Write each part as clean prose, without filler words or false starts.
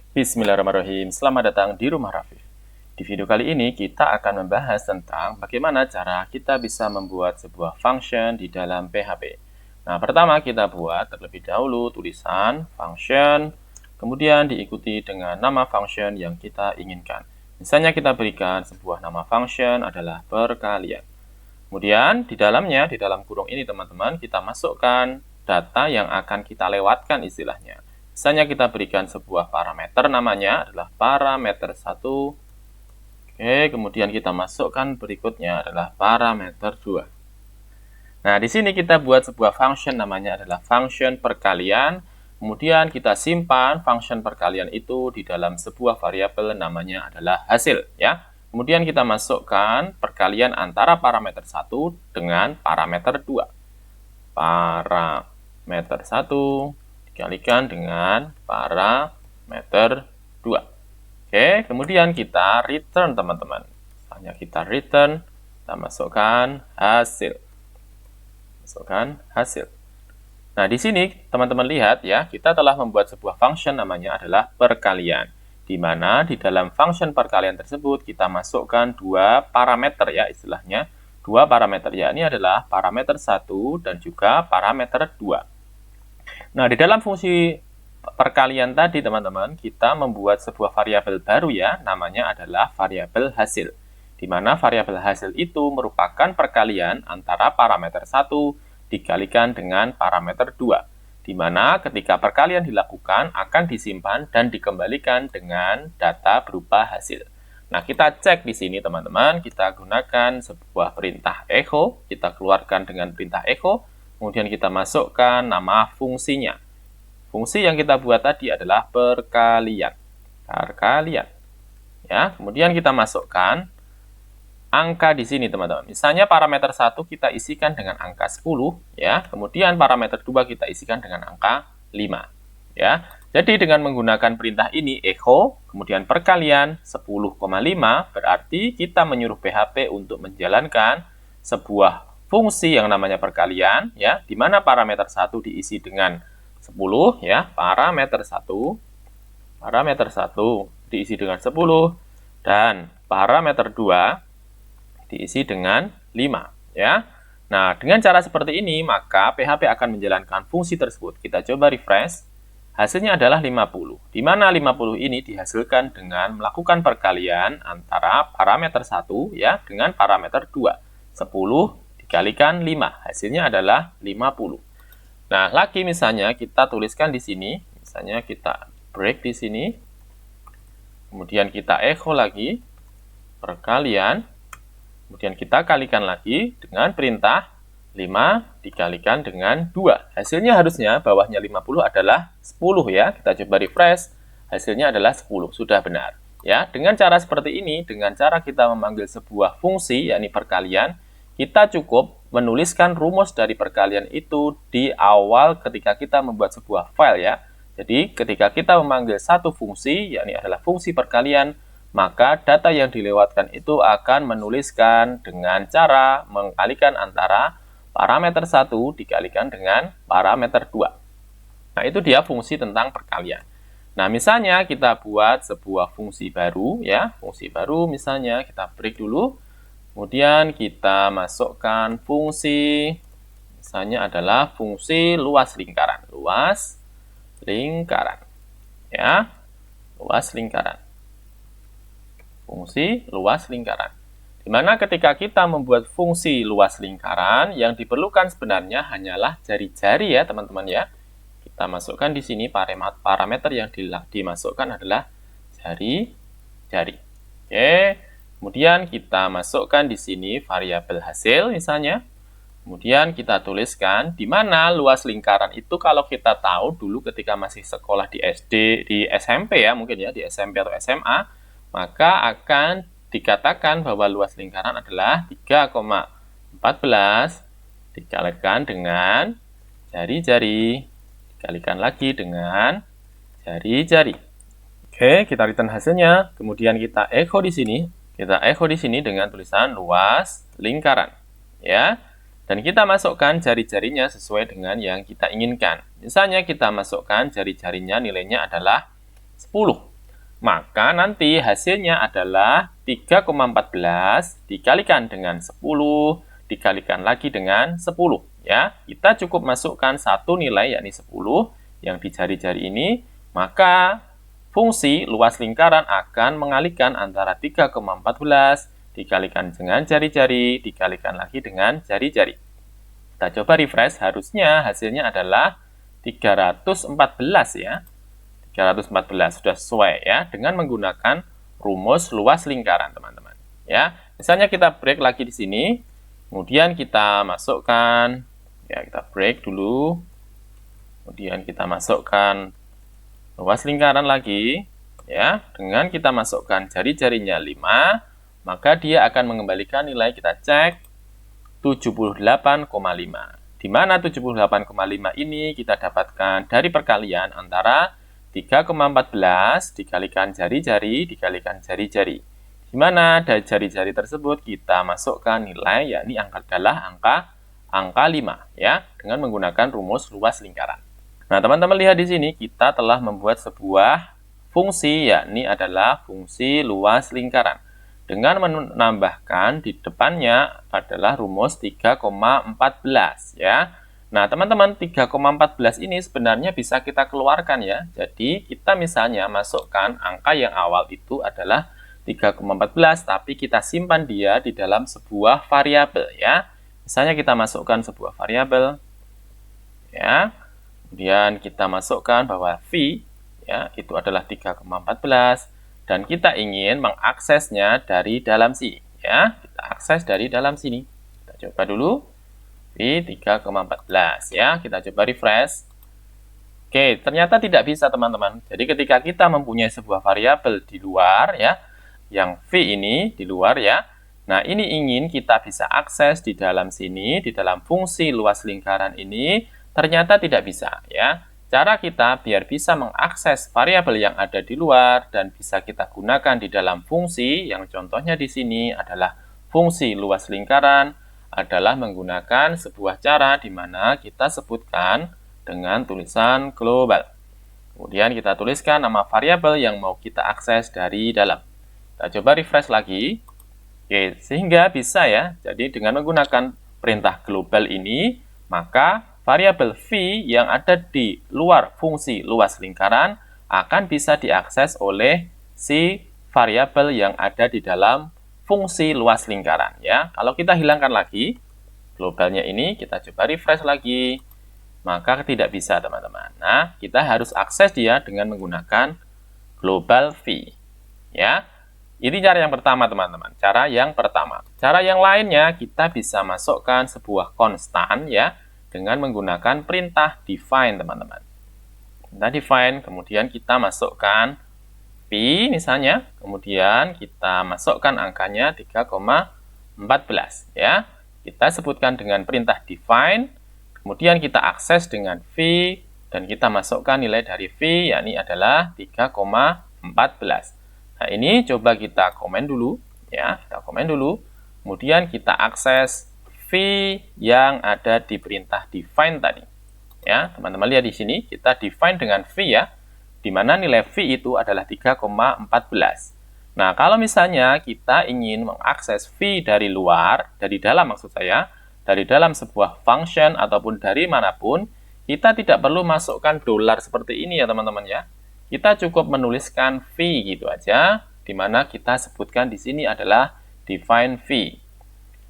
Bismillahirrahmanirrahim. Selamat datang di Rumah Raffi. Di video kali ini kita akan membahas tentang bagaimana cara kita bisa membuat sebuah function di dalam PHP. Nah, pertama kita buat terlebih dahulu tulisan function, kemudian diikuti dengan nama function yang kita inginkan. Misalnya kita berikan sebuah nama function adalah perkalian. Kemudian di dalamnya, di dalam kurung ini teman-teman, kita masukkan data yang akan kita lewatkan istilahnya. Misalnya kita berikan sebuah parameter, namanya adalah parameter 1. Oke, kemudian kita masukkan berikutnya adalah parameter 2. Nah, di sini kita buat sebuah function, namanya adalah function perkalian. Kemudian kita simpan function perkalian itu di dalam sebuah variabel, namanya adalah hasil. Ya. Kemudian kita masukkan perkalian antara parameter 1 dengan parameter 2. Parameter 1 dikalikan dengan parameter 2. Oke, kemudian kita return teman-teman. Misalnya kita return, kita masukkan hasil. Masukkan hasil. Nah, di sini teman-teman lihat ya, kita telah membuat sebuah function namanya adalah perkalian. Di mana di dalam function perkalian tersebut kita masukkan dua parameter ya istilahnya. Dua parameter ya, ini adalah parameter 1 dan juga parameter 2. Nah, di dalam fungsi perkalian tadi, teman-teman, kita membuat sebuah variabel baru ya, namanya adalah variabel hasil. Di mana variabel hasil itu merupakan perkalian antara parameter 1 dikalikan dengan parameter 2. Di mana ketika perkalian dilakukan akan disimpan dan dikembalikan dengan data berupa hasil. Nah, kita cek di sini, teman-teman, kita gunakan sebuah perintah echo, kita keluarkan dengan perintah echo. Kemudian kita masukkan nama fungsinya. Fungsi yang kita buat tadi adalah perkalian. Perkalian. Ya, kemudian kita masukkan angka di sini, teman-teman. Misalnya parameter 1 kita isikan dengan angka 10, ya. Kemudian parameter 2 kita isikan dengan angka 5, ya. Jadi dengan menggunakan perintah ini echo, kemudian perkalian 10,5 berarti kita menyuruh PHP untuk menjalankan sebuah fungsi yang namanya perkalian, ya, di mana parameter 1 diisi dengan 10, ya, parameter 1 diisi dengan 10, dan parameter 2 diisi dengan 5, ya. Nah, dengan cara seperti ini, maka PHP akan menjalankan fungsi tersebut. Kita coba refresh, hasilnya adalah 50, di mana 50 ini dihasilkan dengan melakukan perkalian antara parameter 1, ya, dengan parameter 2, 10 dikalikan 5, hasilnya adalah 50. Nah, lagi misalnya kita tuliskan di sini, misalnya kita break di sini, kemudian kita echo lagi, perkalian, kemudian kita kalikan lagi dengan perintah 5 dikalikan dengan 2. Hasilnya harusnya bawahnya 50 adalah 10 ya, kita coba refresh, hasilnya adalah 10, sudah benar. Ya, dengan cara seperti ini, dengan cara kita memanggil sebuah fungsi, yakni perkalian, kita cukup menuliskan rumus dari perkalian itu di awal ketika kita membuat sebuah file ya. Jadi ketika kita memanggil satu fungsi, yakni adalah fungsi perkalian, maka data yang dilewatkan itu akan menuliskan dengan cara mengkalikan antara parameter 1 dikalikan dengan parameter 2. Nah, itu dia fungsi tentang perkalian. Nah, misalnya kita buat sebuah fungsi baru ya, fungsi baru misalnya kita break dulu. Kemudian kita masukkan fungsi, misalnya adalah fungsi luas lingkaran. Luas lingkaran. Ya, luas lingkaran. Fungsi luas lingkaran. Dimana ketika kita membuat fungsi luas lingkaran, yang diperlukan sebenarnya hanyalah jari-jari ya teman-teman ya. Kita masukkan di sini parameter yang dimasukkan adalah jari-jari. Oke. Kemudian kita masukkan di sini variabel hasil misalnya. Kemudian kita tuliskan di mana luas lingkaran itu kalau kita tahu dulu ketika masih sekolah di SD, di SMP ya mungkin ya, di SMP atau SMA, maka akan dikatakan bahwa luas lingkaran adalah 3,14 dikalikan dengan jari-jari, dikalikan lagi dengan jari-jari. Oke, kita return hasilnya. Kemudian kita echo di sini. Kita echo di sini dengan tulisan luas lingkaran, ya. Dan kita masukkan jari-jarinya sesuai dengan yang kita inginkan. Misalnya kita masukkan jari-jarinya nilainya adalah 10. maka nanti hasilnya adalah 3,14 dikalikan dengan 10, dikalikan lagi dengan 10. Ya, kita cukup masukkan satu nilai, yakni 10, yang di jari-jari ini, maka fungsi luas lingkaran akan mengalihkan antara 3,14 dikalikan dengan jari-jari, dikalikan lagi dengan jari-jari. Kita coba refresh, harusnya hasilnya adalah 314 ya. 314 sudah sesuai ya dengan menggunakan rumus luas lingkaran, teman-teman. Ya, misalnya kita break lagi di sini, kemudian kita masukkan, ya kita break dulu, kemudian kita masukkan luas lingkaran lagi, ya dengan kita masukkan jari-jarinya 5, maka dia akan mengembalikan nilai, kita cek 78,5. Di mana 78,5 ini kita dapatkan dari perkalian antara 3,14 dikalikan jari-jari dikalikan jari-jari. Di mana dari jari-jari tersebut kita masukkan nilai, yakni adalah angka 5 ya, dengan menggunakan rumus luas lingkaran. Nah, teman-teman lihat di sini kita telah membuat sebuah fungsi, yakni adalah fungsi luas lingkaran. Dengan menambahkan di depannya adalah rumus 3,14 ya. Nah, teman-teman, 3,14 ini sebenarnya bisa kita keluarkan ya. Jadi, kita misalnya masukkan angka yang awal itu adalah 3,14, tapi kita simpan dia di dalam sebuah variabel ya. Misalnya kita masukkan sebuah variabel ya. Kemudian kita masukkan bahwa V ya, itu adalah 3,14 dan kita ingin mengaksesnya dari dalam sini ya. Kita akses dari dalam sini. Kita coba dulu. 3,14 ya, kita coba refresh. Oke, ternyata tidak bisa, teman-teman. Jadi ketika kita mempunyai sebuah variabel di luar ya, yang V ini di luar ya, nah ini ingin kita bisa akses di dalam sini, di dalam fungsi luas lingkaran ini, ternyata tidak bisa ya. Cara kita biar bisa mengakses variabel yang ada di luar dan bisa kita gunakan di dalam fungsi, yang contohnya di sini adalah fungsi luas lingkaran, adalah menggunakan sebuah cara di mana kita sebutkan dengan tulisan global. Kemudian kita tuliskan nama variabel yang mau kita akses dari dalam. Kita coba refresh lagi. Oke, sehingga bisa ya. Jadi dengan menggunakan perintah global ini, maka variabel V yang ada di luar fungsi luas lingkaran akan bisa diakses oleh si variabel yang ada di dalam fungsi luas lingkaran ya. Kalau kita hilangkan lagi globalnya ini, kita coba refresh lagi, maka tidak bisa, teman-teman. Nah, kita harus akses dia dengan menggunakan global V ya. Ini cara yang pertama, teman-teman. Cara yang pertama. Cara yang lainnya, kita bisa masukkan sebuah konstan ya dengan menggunakan perintah define, teman-teman. Perintah define, kemudian kita masukkan P misalnya, kemudian kita masukkan angkanya 3,14 ya. Kita sebutkan dengan perintah define, kemudian kita akses dengan V dan kita masukkan nilai dari V, yakni adalah 3,14. Nah, ini coba kita komen dulu ya, kita komen dulu. Kemudian kita akses V yang ada di perintah define tadi. Ya, teman-teman lihat di sini kita define dengan V ya, di mana nilai V itu adalah 3,14. Nah, kalau misalnya kita ingin mengakses V dari luar, dari dalam maksud saya, dari dalam sebuah function ataupun dari manapun, kita tidak perlu masukkan dolar seperti ini ya teman-teman ya. Kita cukup menuliskan V gitu aja, di mana kita sebutkan di sini adalah define V.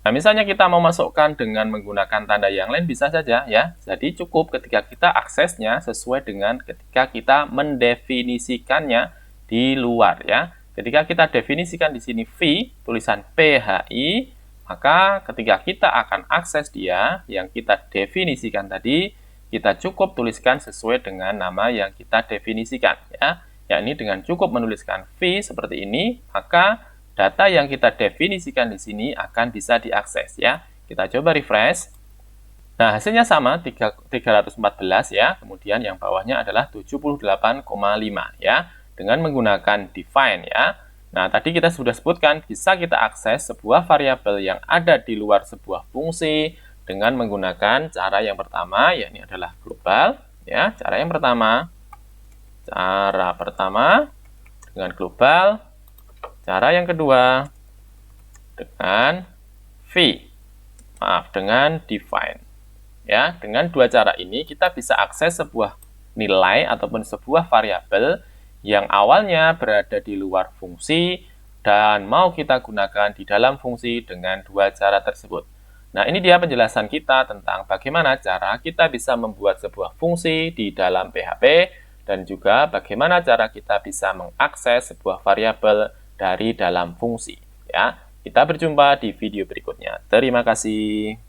Nah, misalnya kita mau masukkan dengan menggunakan tanda yang lain bisa saja ya. Jadi cukup ketika kita aksesnya sesuai dengan ketika kita mendefinisikannya di luar ya. Ketika kita definisikan di sini V, tulisan PHI, maka ketika kita akan akses dia yang kita definisikan tadi, kita cukup tuliskan sesuai dengan nama yang kita definisikan ya. Yakni dengan cukup menuliskan V seperti ini, maka data yang kita definisikan di sini akan bisa diakses ya. Kita coba refresh. Nah, hasilnya sama 314 ya. Kemudian yang bawahnya adalah 78,5 ya dengan menggunakan define ya. Nah, tadi kita sudah sebutkan bisa kita akses sebuah variabel yang ada di luar sebuah fungsi dengan menggunakan cara yang pertama, yakni adalah global ya. Cara pertama dengan global. Cara yang kedua dengan dengan define. Ya, dengan dua cara ini kita bisa akses sebuah nilai ataupun sebuah variabel yang awalnya berada di luar fungsi dan mau kita gunakan di dalam fungsi dengan dua cara tersebut. Nah, ini dia penjelasan kita tentang bagaimana cara kita bisa membuat sebuah fungsi di dalam PHP dan juga bagaimana cara kita bisa mengakses sebuah variabel dari dalam fungsi. Ya, kita berjumpa di video berikutnya. Terima kasih.